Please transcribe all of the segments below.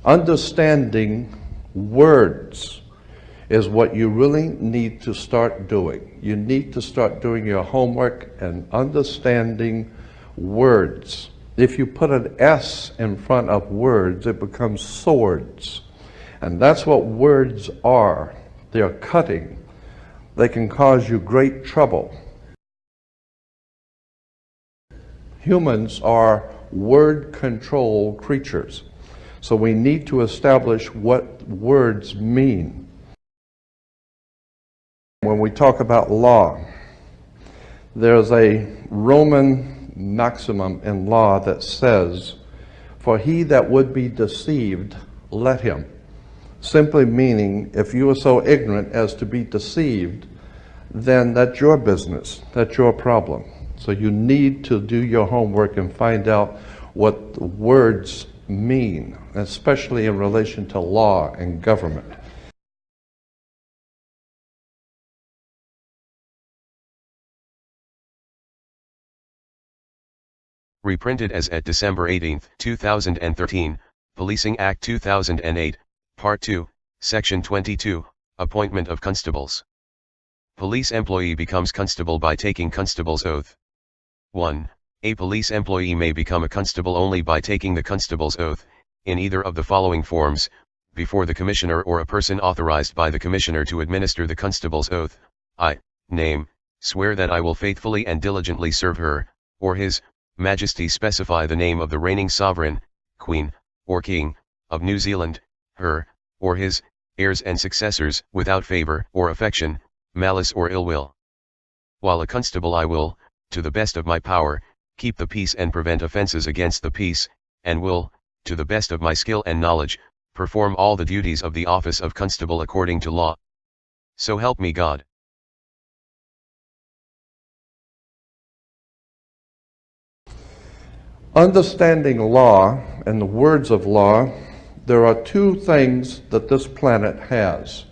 Understanding words is what you really need to start doing. You need to start doing your homework and understanding words. If you put an S in front of words, it becomes swords. And that's what words are. They're cutting. They can cause you great trouble. Humans are word control creatures. So we need to establish what words mean. When we talk about law, there's a Roman maximum in law that says, "For he that would be deceived, let him." Simply meaning, if you are so ignorant as to be deceived, then that's your business, that's your problem. So you need to do your homework and find out what words mean, especially in relation to law and government. Reprinted as at December 18, 2013, Policing Act 2008, Part 2, Section 22, Appointment of Constables. Police employee becomes constable by taking constable's oath. 1. A police employee may become a constable only by taking the constable's oath, in either of the following forms, before the commissioner or a person authorized by the commissioner to administer the constable's oath. I, name, swear that I will faithfully and diligently serve her, or his Majesty specify the name of the reigning sovereign, Queen, or King, of New Zealand, her, or his, heirs and successors, without favor or affection, malice or ill will. While a constable I will, to the best of my power, keep the peace and prevent offences against the peace, and will, to the best of my skill and knowledge, perform all the duties of the office of constable according to law. So help me God. Understanding law and the words of law, there are two things that this planet has: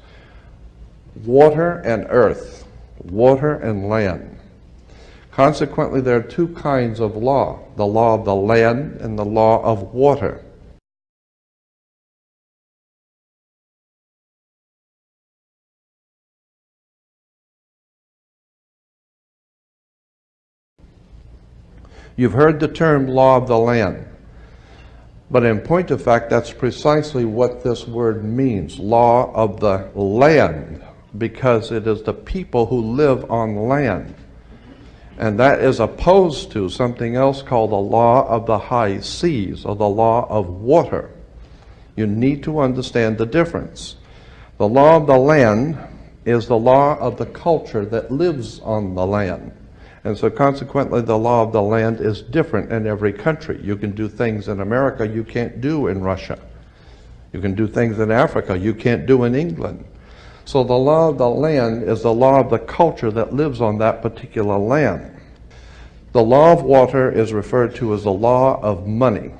water and earth, water and land. Consequently, there are two kinds of law: the law of the land and the law of water. You've heard the term law of the land, but in point of fact, that's precisely what this word means, law of the land, because it is the people who live on land. And that is opposed to something else called the law of the high seas, or the law of water. You need to understand the difference. The law of the land is the law of the culture that lives on the land. And so consequently, the law of the land is different in every country. You can do things in America you can't do in Russia. You can do things in Africa you can't do in England. So the law of the land is the law of the culture that lives on that particular land. The law of water is referred to as the law of money.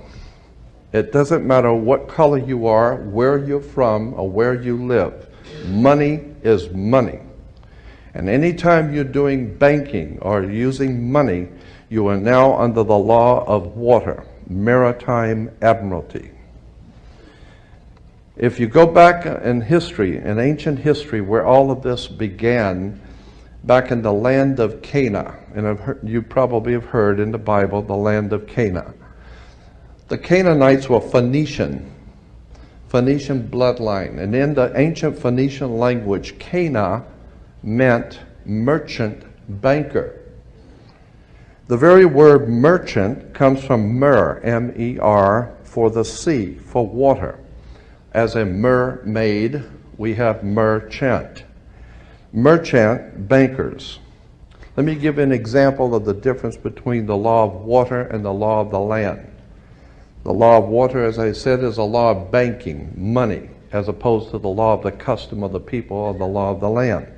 It doesn't matter what color you are, where you're from, or where you live. Money is money. And anytime you're doing banking or using money, you are now under the law of water, maritime admiralty. If you go back in history, in ancient history, where all of this began, back in the land of Canaan, and you probably have heard in the Bible, the land of Canaan. The Canaanites were Phoenician bloodline, and in the ancient Phoenician language, Canaan meant merchant banker. The very word merchant comes from mer, M-E-R, for the sea, for water. As a mermaid, we have merchant. Merchant bankers. Let me give an example of the difference between the law of water and the law of the land. The law of water, as I said, is a law of banking, money, as opposed to the law of the custom of the people or the law of the land.